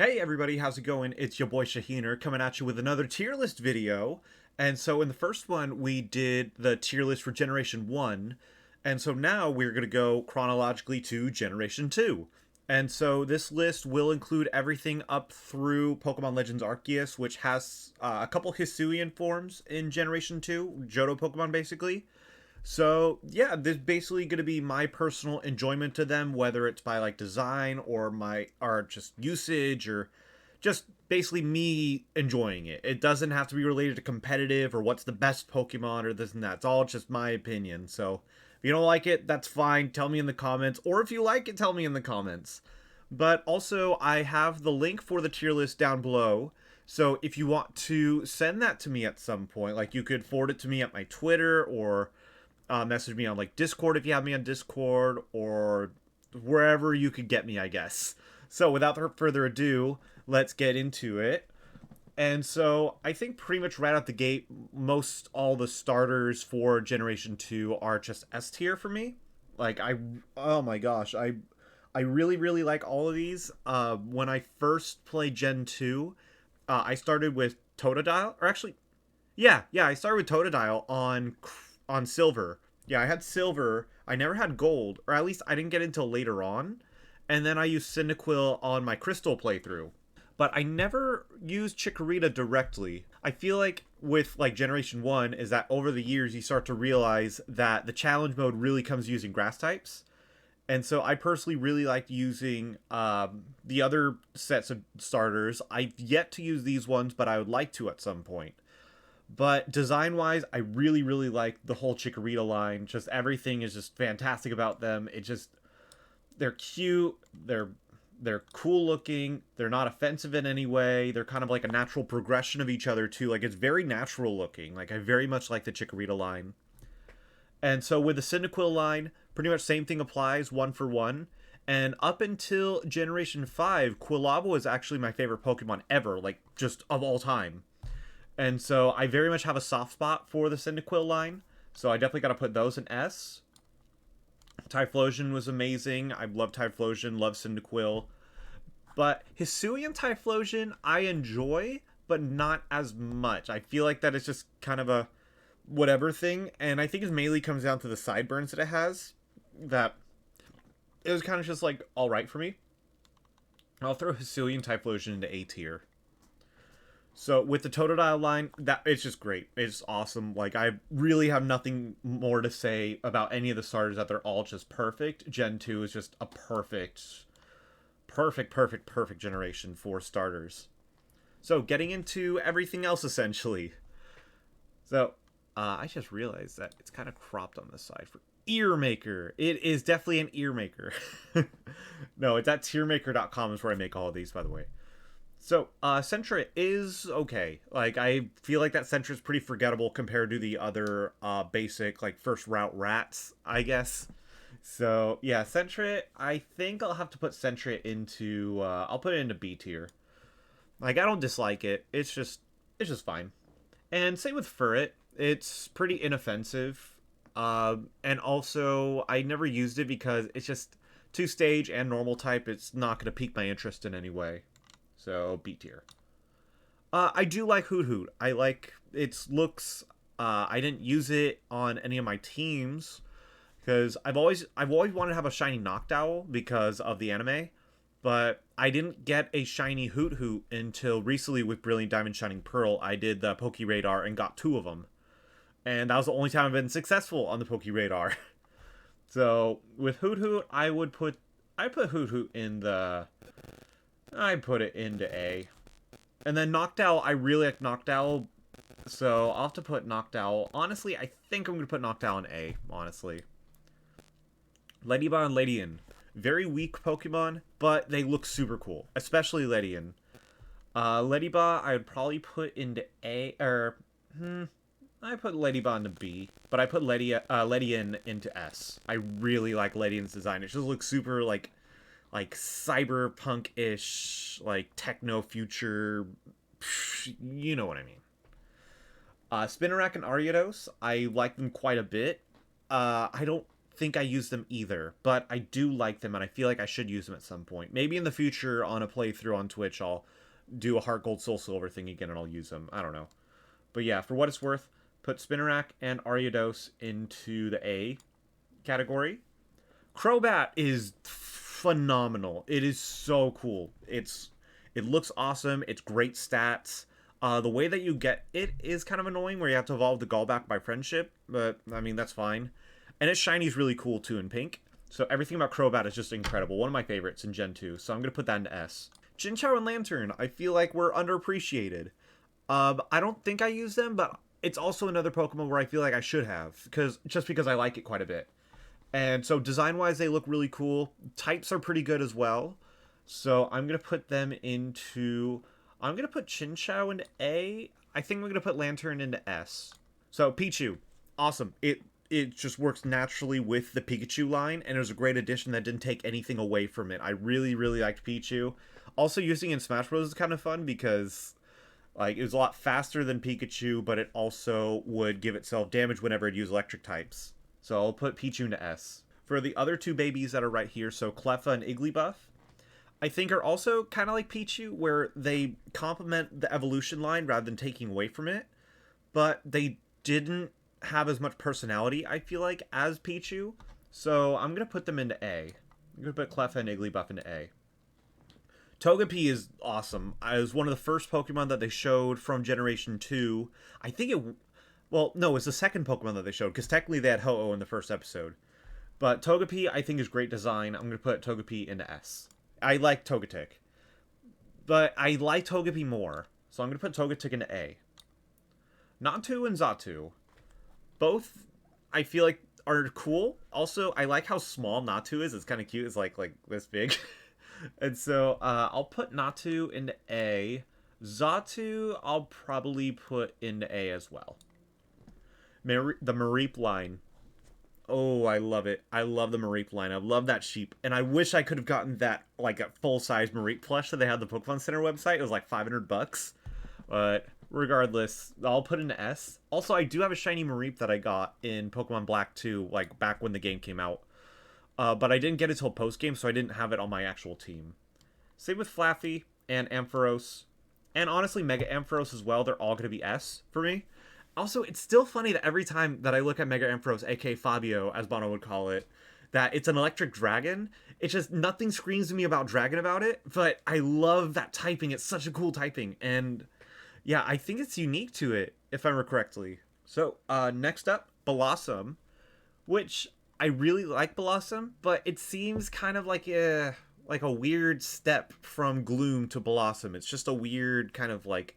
Hey everybody, how's it going? It's your boy Shaheener coming at you with another tier list video. And so in the first one, we did the tier list for Generation 1. And so now we're going to go chronologically to Generation 2. And so this list will include everything up through Pokemon Legends Arceus, which has a couple Hisuian forms in Generation 2, Johto Pokemon basically. So yeah, this is basically going to be my personal enjoyment to them, whether it's by like design or just usage or just basically me enjoying it. It doesn't have to be related to competitive or what's the best Pokemon or this and that. It's all just my opinion. So if you don't like it, that's fine. Tell me in the comments, or if you like it, tell me in the comments. But also, I have the link for the tier list down below. So if you want to send that to me at some point, like you could forward it to me at my Twitter or message me on like Discord if you have me on Discord or wherever you could get me, I guess. So without further ado, let's get into it. And so I think pretty much right out the gate, most all the starters for Generation 2 are just S tier for me. Like oh my gosh, I really like all of these. When I first played Gen 2, I started with Totodile, or actually, yeah, I started with Totodile on Silver. Yeah, I had Silver. I never had Gold, or at least I didn't get until later on. And then I used Cyndaquil on my Crystal playthrough. But I never used Chikorita directly. I feel like with like Generation 1 is that over the years you start to realize that the challenge mode really comes using grass types. And so I personally really liked using the other sets of starters. I've yet to use these ones, but I would like to at some point. But design wise, I really like the whole Chikorita line. Just everything is just fantastic about them. It just they're cute, they're cool looking, they're not offensive in any way. They're kind of like a natural progression of each other too. Like it's very natural looking. Like I very much like the Chikorita line. And so with the Cyndaquil line, pretty much same thing applies, one for one. And up until Generation 5, Quilava is actually my favorite Pokemon ever, like just of all time. And so I very much have a soft spot for the Cyndaquil line. So I definitely got to put those in S. Typhlosion was amazing. I love Typhlosion, love Cyndaquil. But Hisuian Typhlosion I enjoy, but not as much. I feel like that is just kind of a whatever thing. And I think it mainly comes down to the sideburns that it has. That it was kind of just like alright for me. I'll throw Hisuian Typhlosion into A tier. So with the Totodile line, that it's just great. It's awesome. Like I really have nothing more to say about any of the starters. That they're all just perfect. Gen 2 is just a perfect generation for starters. So getting into everything else essentially. So I just realized that it's kind of cropped on the side for ear maker. It is definitely an ear maker. No, it's at tiermaker.com is where I make all of these, by the way. So, Sentra is okay. Like, I feel like that Sentra is pretty forgettable compared to the other basic, like, first route rats, I guess. So, yeah, Sentra, I think I'll have to put Sentra into, I'll put it into B tier. Like, I don't dislike it. It's just fine. And same with Furret. It's pretty inoffensive. And also, I never used it because it's just two-stage and normal type. It's not going to pique my interest in any way. So B tier. I do like Hoot Hoot. I like its looks. I didn't use it on any of my teams because I've always wanted to have a shiny Noctowl because of the anime, but I didn't get a shiny Hoot Hoot until recently with Brilliant Diamond Shining Pearl. I did the Poke Radar and got two of them, and that was the only time I've been successful on the Poke Radar. So with Hoot Hoot, I put Hoot Hoot in the I put it into A. And then Noctowl, I really like Noctowl, so I'll have to put Noctowl. Honestly, I think I'm going to put Noctowl in A, honestly. Ledyba and Ledian. Very weak Pokemon, but they look super cool, especially Ledian. Ledyba, I would probably put into A, I put Ledyba into B, but I put Ledian into S. I really like Ledian's design. It just looks super, like cyberpunk-ish, like techno future, you know what I mean. Spinarak and Ariados, I like them quite a bit. I don't think I use them either, but I do like them, and I feel like I should use them at some point. Maybe in the future on a playthrough on Twitch, I'll do a Heart Gold Soul Silver thing again, and I'll use them. I don't know. But yeah, for what it's worth, put Spinarak and Ariados into the A category. Crobat is phenomenal. It is so cool. It looks awesome. It's great stats. The way that you get it is kind of annoying, where you have to evolve the Gallback by friendship, but I mean that's fine. And its shiny is really cool too in pink. So everything about Crobat is just incredible. One of my favorites in Gen 2. So I'm gonna put that into S. Chinchou and Lantern, I feel like we're underappreciated. I don't think I use them, but it's also another Pokemon where I feel like I should have, because I like it quite a bit. And so design-wise, they look really cool. Types are pretty good as well. So I'm going to put them into... I'm going to put Chinchou into A. I think I'm going to put Lantern into S. So Pichu, awesome. It just works naturally with the Pikachu line, and it was a great addition that didn't take anything away from it. I really, really liked Pichu. Also, using it in Smash Bros. Is kind of fun because... like, it was a lot faster than Pikachu, but it also would give itself damage whenever it used electric types. So I'll put Pichu into S. For the other two babies that are right here, so Cleffa and Igglybuff, I think are also kind of like Pichu, where they complement the evolution line rather than taking away from it, but they didn't have as much personality, I feel like, as Pichu. So I'm going to put them into A. I'm going to put Cleffa and Igglybuff into A. Togepi is awesome. It was one of the first Pokemon that they showed from Generation 2. I think it... well, no, it's the second Pokemon that they showed, because technically they had Ho-Oh in the first episode. But Togepi, I think, is great design. I'm going to put Togepi into S. I like Togetic, but I like Togepi more, so I'm going to put Togetic into A. Natu and Xatu, both, I feel like, are cool. Also, I like how small Natu is. It's kind of cute. It's like this big. And so I'll put Natu into A. Xatu, I'll probably put into A as well. The Mareep line. Oh, I love it. I love the Mareep line. I love that sheep. And I wish I could have gotten that, like, a full-size Mareep plush that they had on the Pokemon Center website. It was like $500. But regardless, I'll put into S. Also, I do have a shiny Mareep that I got in Pokemon Black 2, like, back when the game came out. But I didn't get it till post-game, so I didn't have it on my actual team. Same with Flaffy and Ampharos. And honestly, Mega Ampharos as well. They're all going to be S for me. Also, it's still funny that every time that I look at Mega Ampharos, aka Fabio, as Bono would call it, that it's an electric dragon. It's just nothing screams to me about dragon about it, but I love that typing. It's such a cool typing. And yeah, I think it's unique to it, if I remember correctly. So, next up, Blossom, which... I really like Blossom, but it seems kind of like a weird step from Gloom to Blossom. It's just a weird kind of like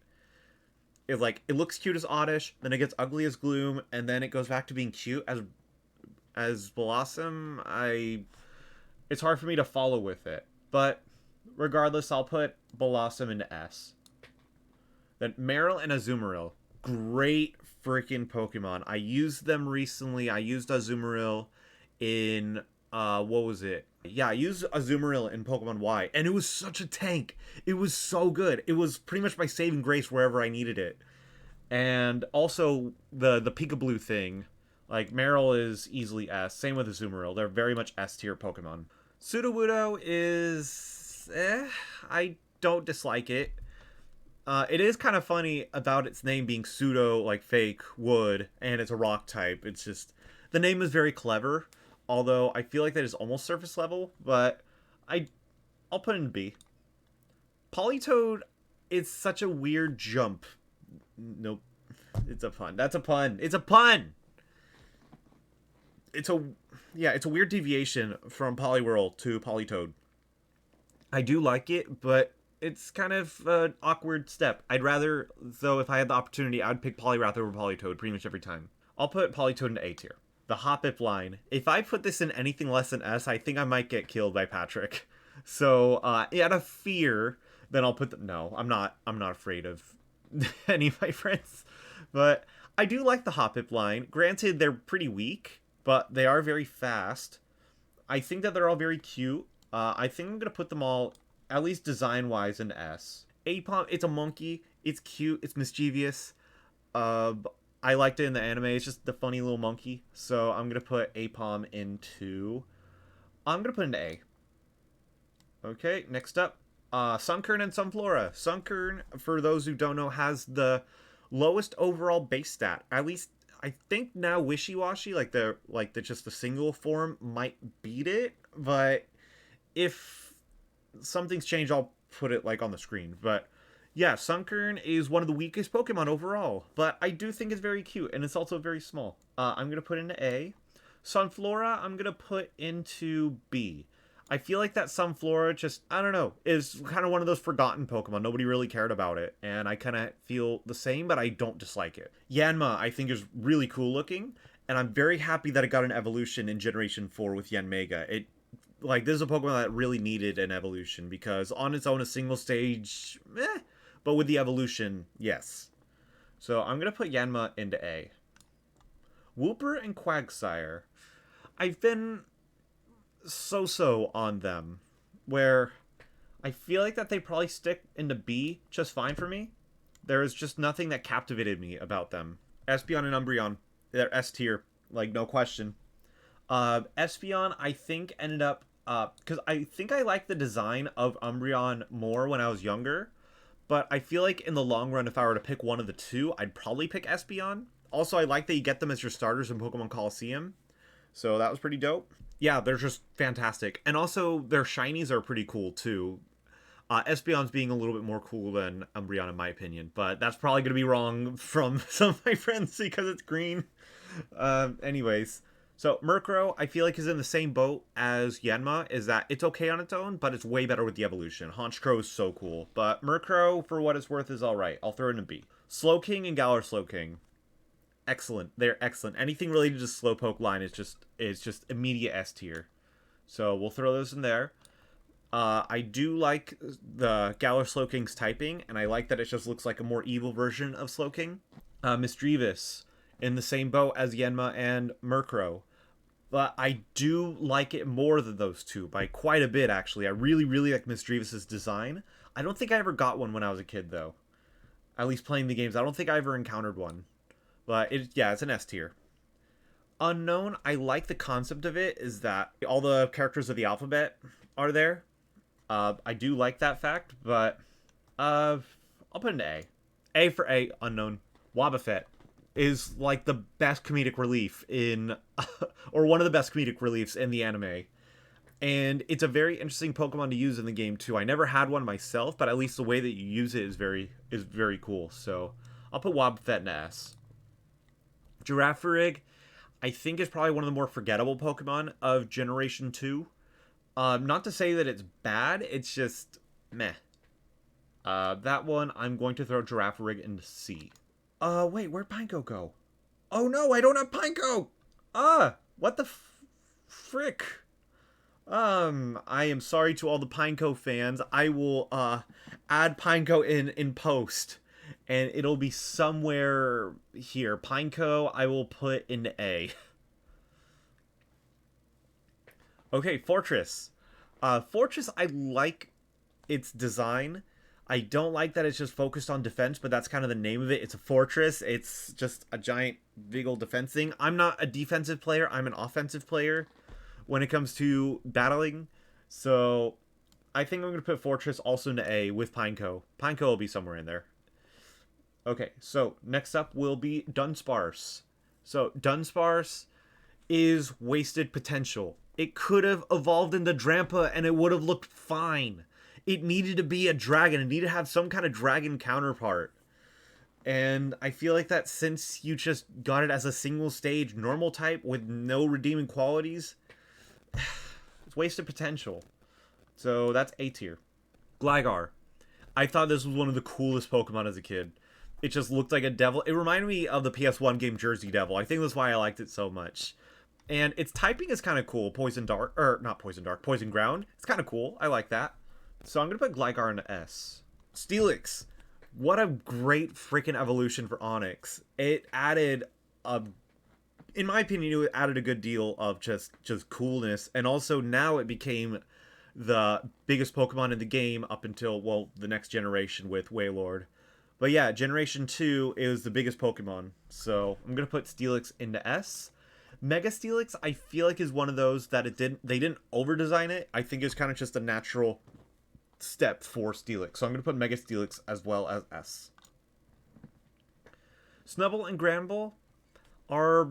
it looks cute as Oddish, then it gets ugly as Gloom, and then it goes back to being cute as Blossom. It's hard for me to follow with it. But regardless, I'll put Blossom into S. Then Meryl and Azumarill. Great freaking Pokemon. I used them recently. I used Azumarill in what was it? Yeah, I used Azumarill in Pokemon Y, and it was such a tank. It was so good. It was pretty much my saving grace wherever I needed it. And also the Peekaboo thing, like Meryl is easily S. Same with Azumarill. They're very much S tier Pokemon. Sudowoodo is I don't dislike it. It is kind of funny about its name being pseudo, like fake wood, and it's a rock type. It's just the name is very clever. Although I feel like that is almost surface level, but I'll put it in B. Politoed is such a weird jump. Nope. It's a pun. That's a pun. It's a pun! It's a weird deviation from Poliwhirl to Politoed. I do like it, but it's kind of an awkward step. I'd rather, though, if I had the opportunity, I'd pick Poliwrath over Politoed pretty much every time. I'll put Politoed into A tier. The Hoppip line. If I put this in anything less than S, I think I might get killed by Patrick. So, out of fear, then I'll put the... No, I'm not afraid of any of my friends. But I do like the Hoppip line. Granted, they're pretty weak, but they are very fast. I think that they're all very cute. I think I'm going to put them all, at least design-wise, in S. Apom, it's a monkey. It's cute. It's mischievous. I liked it in the anime. It's just the funny little monkey. So I'm gonna put Apom into. I'm gonna put into A. Okay, next up, Sunkern and Sunflora. Sunkern, for those who don't know, has the lowest overall base stat. At least I think now Wishy Washy, like the just the single form, might beat it. But if something's changed, I'll put it like on the screen. But yeah, Sunkern is one of the weakest Pokemon overall, but I do think it's very cute, and it's also very small. I'm gonna put into A. Sunflora, I'm gonna put into B. I feel like that Sunflora just, I don't know, is kind of one of those forgotten Pokemon. Nobody really cared about it, and I kind of feel the same, but I don't dislike it. Yanma, I think, is really cool looking, and I'm very happy that it got an evolution in Generation 4 with Yanmega. This is a Pokemon that really needed an evolution, because on its own, a single stage, but with the evolution, yes. So I'm going to put Yanma into A. Wooper and Quagsire. I've been so-so on them, where I feel like that they probably stick into B just fine for me. There is just nothing that captivated me about them. Espeon and Umbreon, they're S tier, like no question. Espeon, I think, ended up, because I think I liked the design of Umbreon more when I was younger, but I feel like in the long run, if I were to pick one of the two, I'd probably pick Espeon. Also, I like that you get them as your starters in Pokemon Coliseum, so that was pretty dope. Yeah, they're just fantastic. And also, their shinies are pretty cool, too. Espeon's being a little bit more cool than Umbreon, in my opinion, but that's probably going to be wrong from some of my friends because it's green. Anyways, so Murkrow, I feel like, is in the same boat as Yanma, is that it's okay on its own, but it's way better with the evolution. Honchkrow is so cool, but Murkrow, for what it's worth, is alright. I'll throw it in a B. Slowking and Galar Slowking. Excellent. They're excellent. Anything related to Slowpoke line is just immediate S tier. So we'll throw those in there. I do like the Galar Slowking's typing, and I like that it just looks like a more evil version of Slowking. Misdreavus, in the same boat as Yanma and Murkrow. But I do like it more than those two, by quite a bit, actually. I really, really like Misdreavus' design. I don't think I ever got one when I was a kid, though. At least playing the games. I don't think I ever encountered one. But, it's an S tier. Unknown, I like the concept of it, is that all the characters of the alphabet are there. I do like that fact, but I'll put it into A. A for A, Unknown. Wobbuffet is like the best comedic relief in, or one of the best comedic reliefs in the anime. And it's a very interesting Pokemon to use in the game, too. I never had one myself, but at least the way that you use it is very cool. So I'll put Wobbuffet in S. Girafarig, I think, is probably one of the more forgettable Pokemon of Generation 2. Not to say that it's bad, it's just meh. That one, I'm going to throw Girafarig into C. Wait, where'd Pineco go? Oh no, I don't have Pineco! What the frick? I am sorry to all the Pineco fans. I will, add Pineco in post. And it'll be somewhere here. Pineco, I will put into A. Okay, Fortress. Fortress, I like its design. I don't like that it's just focused on defense, but that's kind of the name of it. It's a fortress. It's just a giant, big old defense thing. I'm not a defensive player. I'm an offensive player when it comes to battling. So I think I'm going to put Fortress also into A with Pineco. Pineco will be somewhere in there. Okay, so next up will be Dunsparce. So Dunsparce is wasted potential. It could have evolved into Drampa and it would have looked fine. It needed to be a dragon. It needed to have some kind of dragon counterpart. And I feel like that since you just got it as a single stage normal type with no redeeming qualities, it's wasted potential. So that's A tier. Gligar. I thought this was one of the coolest Pokemon as a kid. It just looked like a devil. It reminded me of the PS1 game Jersey Devil. I think that's why I liked it so much. And its typing is kind of cool. Poison Dark, or not Poison Dark, Poison Ground. It's kind of cool. I like that. So I'm going to put Gligar into S. Steelix. What a great freaking evolution for Onix. It added in my opinion, it added a good deal of just coolness. And also now it became the biggest Pokemon in the game up until, well, the next generation with Wailord. But yeah, Generation 2 is the biggest Pokemon. So I'm going to put Steelix into S. Mega Steelix, I feel like is one of those that they didn't over design it. I think it's kind of just a natural step for Steelix. So I'm going to put Mega Steelix as well as S. Snubbull and Granbull are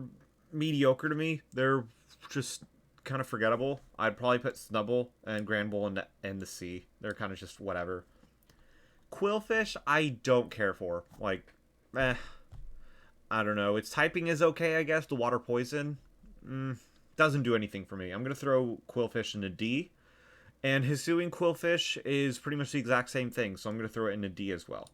mediocre to me. They're just kind of forgettable. I'd probably put Snubbull and Granbull in the C. They're kind of just whatever. Quillfish, I don't care for. Like, I don't know. Its typing is okay, I guess. The water poison doesn't do anything for me. I'm going to throw Quillfish into D. And Hisuian Quillfish is pretty much the exact same thing, so I'm going to throw it into D as well.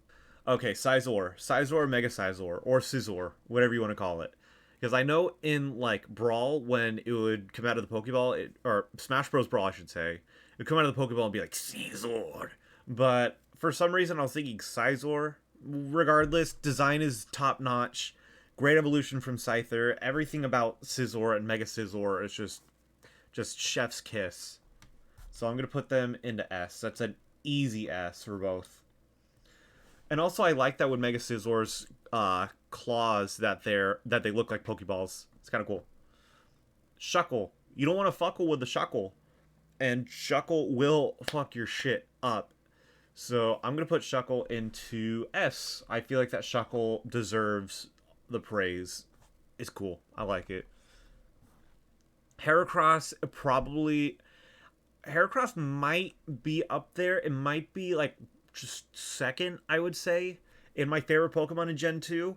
Okay, Scizor. Scizor, Mega Scizor, or Scizor, whatever you want to call it. Because I know in, like, Brawl, when it would come out of the Pokeball, or Smash Bros. Brawl, I should say, it would come out of the Pokeball and be like, Scizor. But for some reason, I was thinking Scizor. Regardless, design is top-notch. Great evolution from Scyther. Everything about Scizor and Mega Scizor is just chef's kiss. So I'm going to put them into S. That's an easy S for both. And also, I like that with Mega Scizor's claws that they look like Pokeballs. It's kind of cool. Shuckle. You don't want to fuckle with the Shuckle. And Shuckle will fuck your shit up. So I'm going to put Shuckle into S. I feel like that Shuckle deserves the praise. It's cool. I like it. Heracross probably... Heracross might be up there. It might be, like, just second, I would say, in my favorite Pokemon in Gen 2.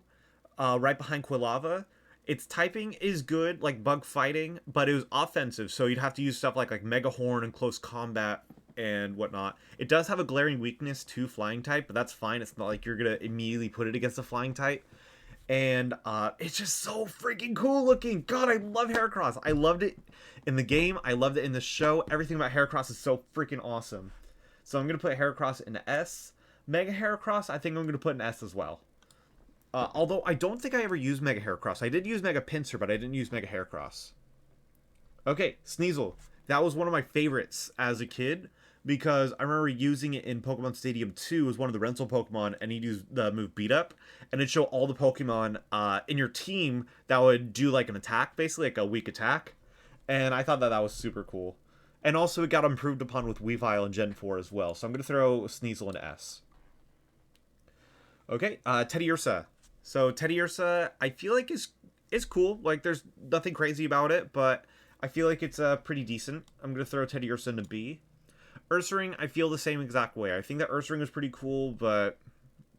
Right behind Quilava. Its typing is good, like bug fighting, but it was offensive, so you'd have to use stuff like Mega Horn and close combat and whatnot. It does have a glaring weakness to flying type, but that's fine. It's not like you're going to immediately put it against a flying type. And it's just so freaking cool looking. God, I love Heracross. I loved it in the game. I loved it in the show. Everything about Heracross is so freaking awesome. So I'm going to put Heracross into S. Mega Heracross, I think I'm going to put in S as well. Although I don't think I ever used Mega Heracross. I did use Mega Pinsir, but I didn't use Mega Heracross. Okay, Sneasel. That was one of my favorites as a kid because I remember using it in Pokemon Stadium 2 as one of the rental Pokemon, and he'd use the move Beat Up, and it'd show all the Pokemon in your team that would do like an attack, basically like a weak attack. And I thought that was super cool. And also it got improved upon with Weavile in Gen 4 as well. So I'm going to throw Sneasel into S. Okay, Teddiursa. So Teddiursa, I feel like is cool. Like there's nothing crazy about it, but I feel like it's pretty decent. I'm going to throw Teddiursa into B. Ursaring, I feel the same exact way. I think that Ursaring is pretty cool, but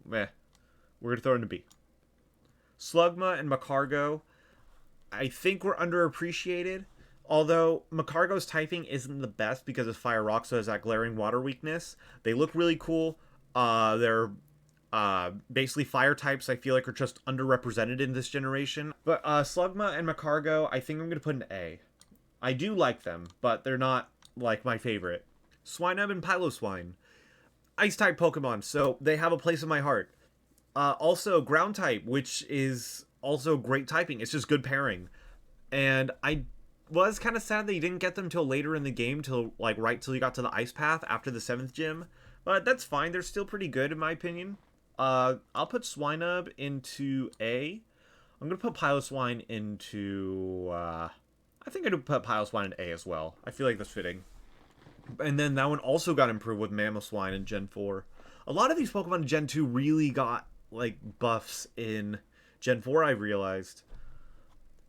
meh. We're going to throw it into B. Slugma and Macargo, I think we're underappreciated. Although Macargo's typing isn't the best because of Fire Rock, so has that glaring water weakness. They look really cool. They're basically fire types I feel like are just underrepresented in this generation. But Slugma and Macargo, I think I'm going to put in A. I do like them, but they're not like my favorite. Swinub and Piloswine. Ice-type Pokemon, so they have a place in my heart. Also, Ground-type, which is also great typing. It's just good pairing. And I was kind of sad that you didn't get them till later in the game, till like right till you got to the Ice Path after the 7th gym. But that's fine. They're still pretty good in my opinion. I'll put Swinub into A. I'm going to put Piloswine into... I think I'd put Piloswine in A as well. I feel like that's fitting. And then that one also got improved with Mamoswine in Gen 4. A lot of these Pokemon in Gen 2 really got, like, buffs in Gen 4, I realized.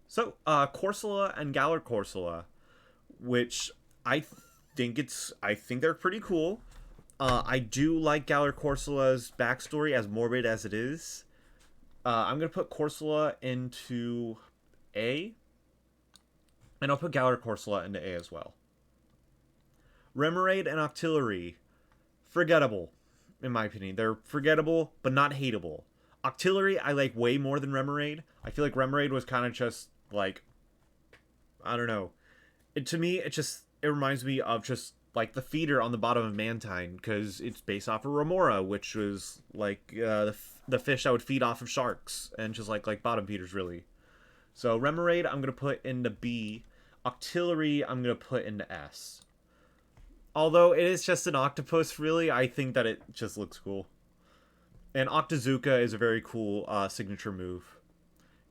So, Corsola and Galar Corsola, which I think they're pretty cool. I do like Galar Corsola's backstory, as morbid as it is. I'm going to put Corsola into A. And I'll put Galar Corsola into A as well. Remoraid and Octillery. Forgettable, in my opinion. They're forgettable, but not hateable. Octillery, I like way more than Remoraid. I feel like Remoraid was kind of just, like... I don't know. To me, it reminds me of just, like, the feeder on the bottom of Mantine, because it's based off of Remora, which was, like, the fish that would feed off of sharks, and just, like bottom feeders, really. So, Remoraid, I'm going to put into B. Octillery, I'm going to put into S. Although it is just an octopus, really, I think that it just looks cool. And Octazooka is a very cool signature move.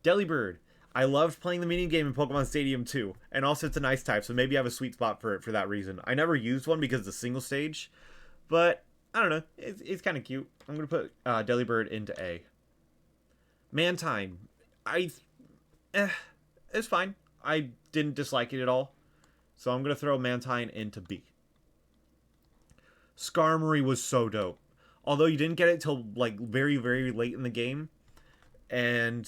Delibird. I loved playing the mini game in Pokemon Stadium too, and also it's a nice type, so maybe I have a sweet spot for it for that reason. I never used one because it's a single stage, but I don't know. It's kind of cute. I'm gonna put Delibird into A. Mantine. I it's fine. I didn't dislike it at all, so I'm gonna throw Mantine into B. Skarmory was so dope. Although you didn't get it till like very very late in the game, and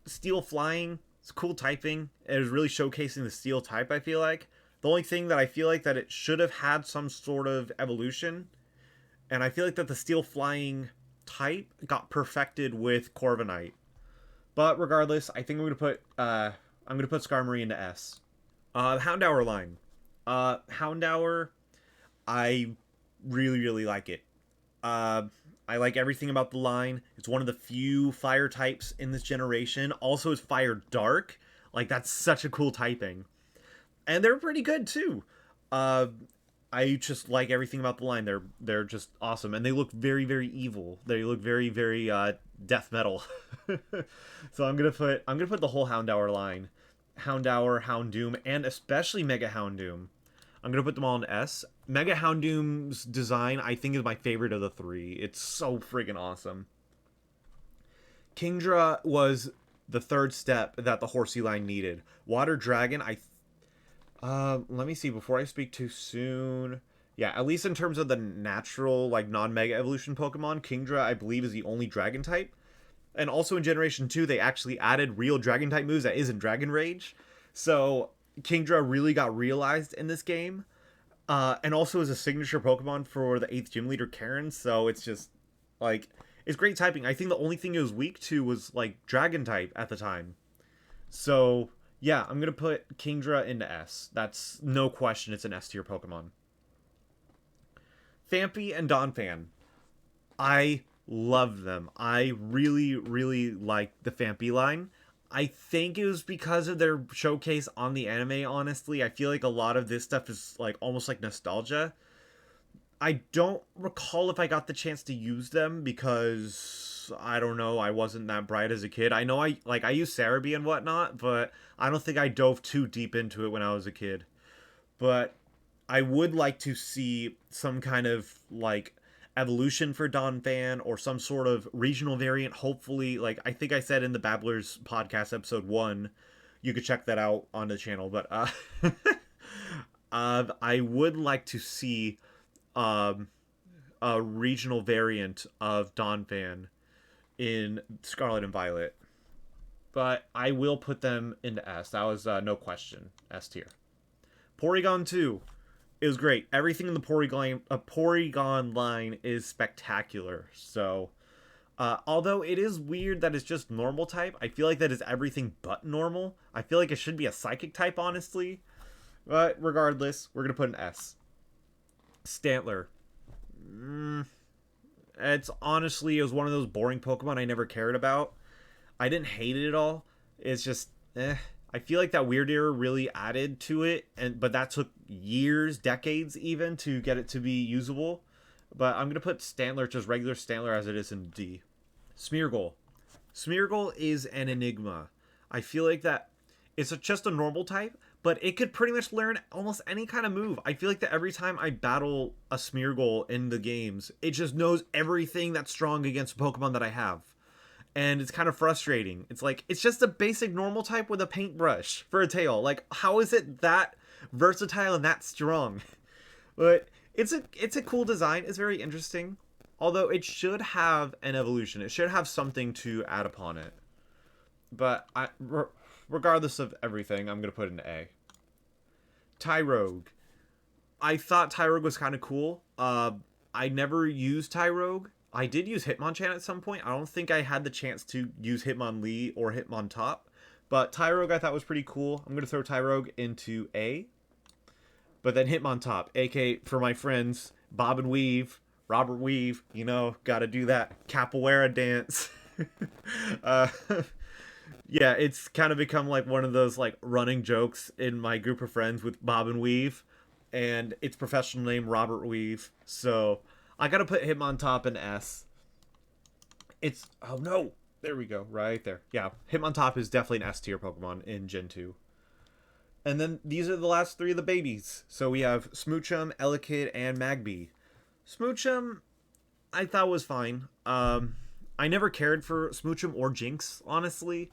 Steel Flying, it's cool typing. It was really showcasing the Steel type. I feel like the only thing that I feel like that it should have had some sort of evolution, and I feel like that the Steel Flying type got perfected with Corviknight. But regardless, I think I'm gonna put Skarmory into S. The Houndour line. Houndour, I really like it. Uh, I like everything about the line. It's one of the few fire types in this generation. Also, it's fire dark. Like that's such a cool typing, and they're pretty good too. Uh, I just like everything about the line. They're just awesome, and they look very evil. They look very death metal. So I'm gonna put the whole Houndour line, Houndour, Houndoom, and especially Mega Houndoom. I'm gonna put them all in S. Mega Houndoom's design, I think, is my favorite of the three. It's so friggin' awesome. Kingdra was the third step that the Horsey line needed. Water Dragon, let me see before I speak too soon. Yeah, at least in terms of the natural, like non-Mega Evolution Pokemon, Kingdra, I believe, is the only Dragon type. And also in Generation 2, they actually added real Dragon type moves that isn't Dragon Rage. So Kingdra really got realized in this game. And also is a signature Pokemon for the 8th Gym Leader Karen, so it's just, like, it's great typing. I think the only thing it was weak to was, like, Dragon type at the time. So, yeah, I'm gonna put Kingdra into S. That's no question, it's an S tier Pokemon. Phanpy and Donphan. I love them. I really like the Phanpy line. I think it was because of their showcase on the anime, honestly. I feel like a lot of this stuff is like almost like nostalgia. I don't recall if I got the chance to use them because I don't know, I wasn't that bright as a kid. I know I used Cerebi and whatnot, but I don't think I dove too deep into it when I was a kid. But I would like to see some kind of like evolution for Donphan or some sort of regional variant. Hopefully, like I think I said in the Babblers podcast episode 1, you could check that out on the channel. But I would like to see um, a regional variant of Donphan in Scarlet and Violet. But I will put them into S. That was no question. S tier. Porygon 2. It was great. Everything in the Porygon line is spectacular. So, although it is weird that it's just normal type, I feel like that is everything but normal. I feel like it should be a psychic type, honestly. But regardless, we're going to put an S. Stantler. It's honestly, it was one of those boring Pokemon I never cared about. I didn't hate it at all. It's just, I feel like that weird era really added to it, but that took years, decades even, to get it to be usable. But I'm gonna put Stantler, just regular Stantler as it is in D. Smeargle. Smeargle is an enigma. I feel like that just a normal type, but it could pretty much learn almost any kind of move. I feel like that every time I battle a Smeargle in the games, it just knows everything that's strong against a Pokemon that I have. And it's kind of frustrating. It's like, it's just a basic normal type with a paintbrush for a tail. Like, how is it that versatile and that strong? But it's a cool design. It's very interesting. Although it should have an evolution. It should have something to add upon it. But regardless of everything, I'm going to put it in A. Tyrogue. I thought Tyrogue was kind of cool. I never used Tyrogue. I did use Hitmonchan at some point. I don't think I had the chance to use Hitmonlee or Hitmontop. But Tyrogue I thought was pretty cool. I'm going to throw Tyrogue into A. But then Hitmontop, aka for my friends, Bob and Weave, Robert Weave, you know, gotta do that capoeira dance. uh, yeah, it's kind of become like one of those like running jokes in my group of friends with Bob and Weave. And its professional name, Robert Weave. So I gotta put Hitmontop in S. It's, oh no, there we go, right there. Yeah, Hitmontop is definitely an S tier Pokemon in Gen 2. And then these are the last three of the babies. So we have Smoochum, Elekid, and Magby. Smoochum, I thought was fine. I never cared for Smoochum or Jinx, honestly.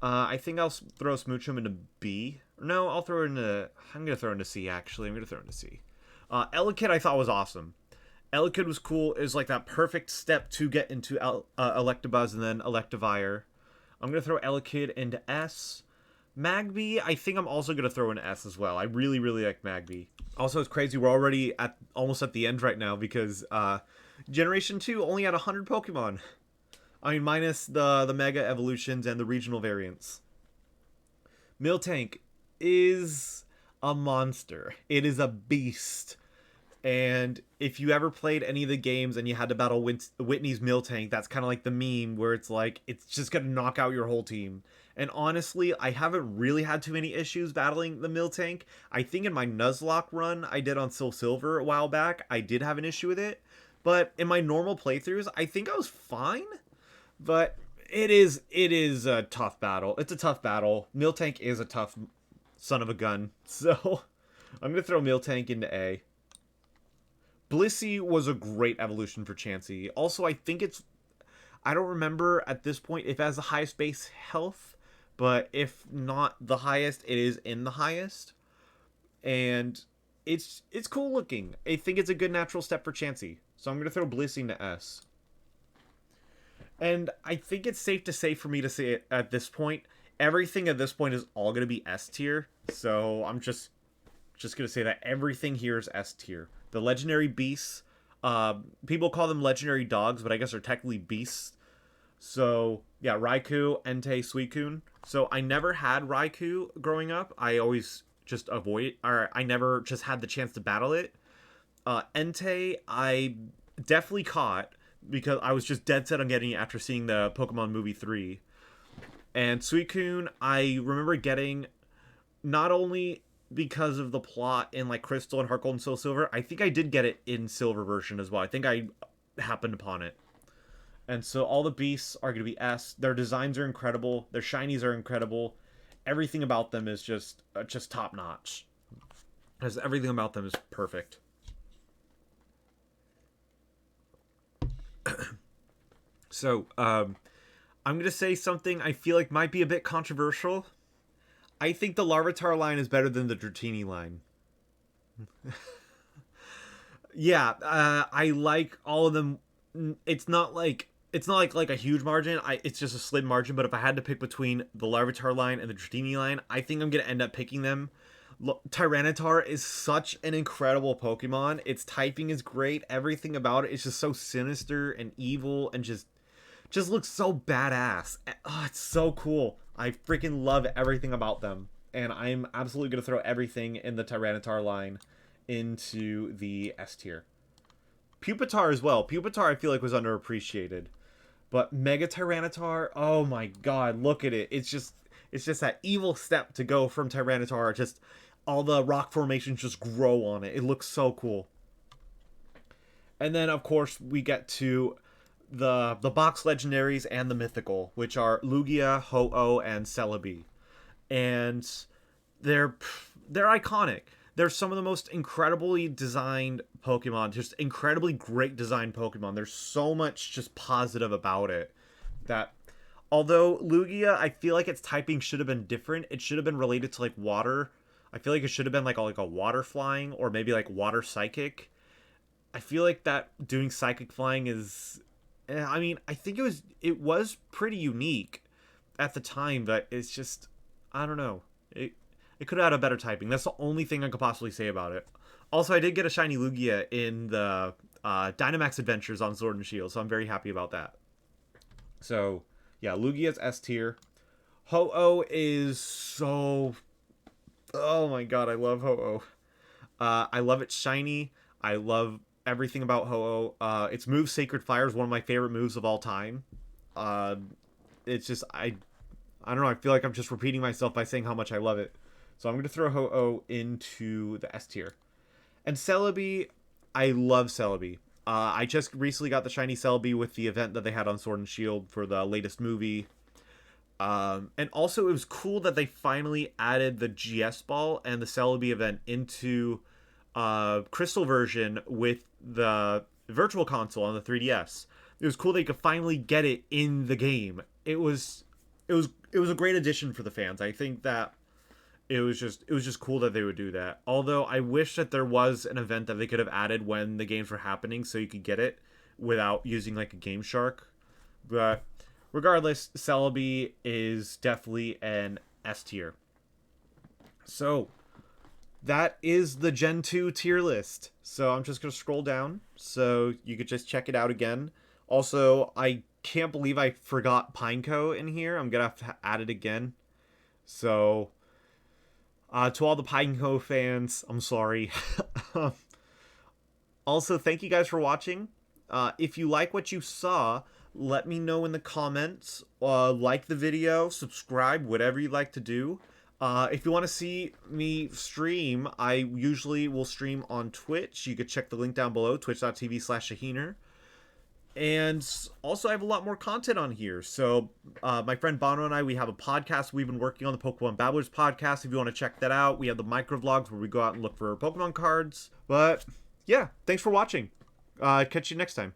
I think I'll throw Smoochum into B. No, I'll throw it into... I'm going to throw it into C, actually. I'm going to throw it into C. Elekid I thought was awesome. Elekid was cool. It was like that perfect step to get into Electabuzz and then Electivire. I'm going to throw Elekid into S. Magby, I think I'm also going to throw in S as well. I really, really like Magby. Also, it's crazy. We're already almost at the end right now because Generation 2 only had 100 Pokemon. I mean, minus the Mega Evolutions and the regional variants. Miltank is a monster. It is a beast. And if you ever played any of the games and you had to battle Whitney's Miltank, that's kind of like the meme where it's like, it's just going to knock out your whole team. And honestly, I haven't really had too many issues battling the Miltank. I think in my Nuzlocke run I did on Soul Silver a while back, I did have an issue with it. But in my normal playthroughs, I think I was fine. But it is a tough battle. It's a tough battle. Miltank is a tough son of a gun. So I'm going to throw Miltank into A. Blissey was a great evolution for Chansey. Also, I think it's... I don't remember at this point if it has the highest base health, but if not the highest, it is in the highest. And it's cool looking. I think it's a good natural step for Chansey. So I'm going to throw Blissey into S. And I think it's safe to say for me to say it at this point, everything at this point is all going to be S tier. So I'm just going to say that everything here is S tier. The legendary beasts, people call them legendary dogs, but I guess they're technically beasts. So, yeah, Raikou, Entei, Suicune. So I never had Raikou growing up. I always just I never just had the chance to battle it. Entei, I definitely caught because I was just dead set on getting it after seeing the Pokemon Movie 3. And Suicune, I remember getting not only because of the plot in like Crystal and Heart Gold and Soul Silver, I think I did get it in Silver version as well. I think I happened upon it. And so all the beasts are going to be S. Their designs are incredible. Their shinies are incredible. Everything about them is just top notch. Because everything about them is perfect. So, I'm going to say something I feel like might be a bit controversial. I think the Larvitar line is better than the Dratini line. Yeah, I like all of them. It's not like a huge margin. It's just a slim margin. But if I had to pick between the Larvitar line and the Dratini line, I think I'm gonna end up picking them. Tyranitar is such an incredible Pokemon. Its typing is great. Everything about it is just so sinister and evil and just looks so badass. Oh, it's so cool. I freaking love everything about them. And I'm absolutely going to throw everything in the Tyranitar line into the S tier. Pupitar as well. Pupitar I feel like was underappreciated. But Mega Tyranitar, oh my god, look at it. It's just that evil step to go from Tyranitar. Just all the rock formations just grow on it. It looks so cool. And then, of course, we get to the box legendaries and the mythical, which are Lugia, Ho-Oh, and Celebi. And they're iconic. They're some of the most incredibly designed Pokemon, just incredibly great designed Pokemon. There's so much just positive about it that although Lugia, I feel like its typing should have been different. It should have been related to like water. I feel like it should have been like a water flying or maybe like water psychic. I feel like that doing psychic flying is, I mean, I think it was pretty unique at the time, but it's just, I don't know. It could have had a better typing. That's the only thing I could possibly say about it. Also, I did get a shiny Lugia in the Dynamax Adventures on Sword and Shield, so I'm very happy about that. So, yeah, Lugia's S tier. Ho-Oh is so... Oh my god, I love Ho-Oh. I love its shiny. I love everything about Ho-Oh. Its move, Sacred Fire, is one of my favorite moves of all time. It's just, I don't know, I feel like I'm just repeating myself by saying how much I love it. So I'm going to throw Ho-Oh into the S tier. And Celebi, I love Celebi. I just recently got the shiny Celebi with the event that they had on Sword and Shield for the latest movie. And also, it was cool that they finally added the GS Ball and the Celebi event into Crystal version with the Virtual Console on the 3DS. It was cool they could finally get it in the game. It was a great addition for the fans. I think that it was just cool that they would do that. Although I wish that there was an event that they could have added when the games were happening so you could get it without using like a Game Shark. But regardless, Celebi is definitely an S tier. So that is the Gen 2 tier list. So I'm just going to scroll down so you could just check it out again. Also, I can't believe I forgot Pineco in here. I'm going to have to add it again. So, to all the Pineco fans, I'm sorry. Also, thank you guys for watching. If you like what you saw, let me know in the comments. Like the video, subscribe, whatever you'd like to do. If you want to see me stream, I usually will stream on Twitch. You could check the link down below, twitch.tv/Shaheener. And also, I have a lot more content on here. So, my friend Bono and I, we have a podcast. We've been working on the Pokemon Babblers podcast. If you want to check that out, we have the micro vlogs where we go out and look for Pokemon cards. But, yeah, thanks for watching. Catch you next time.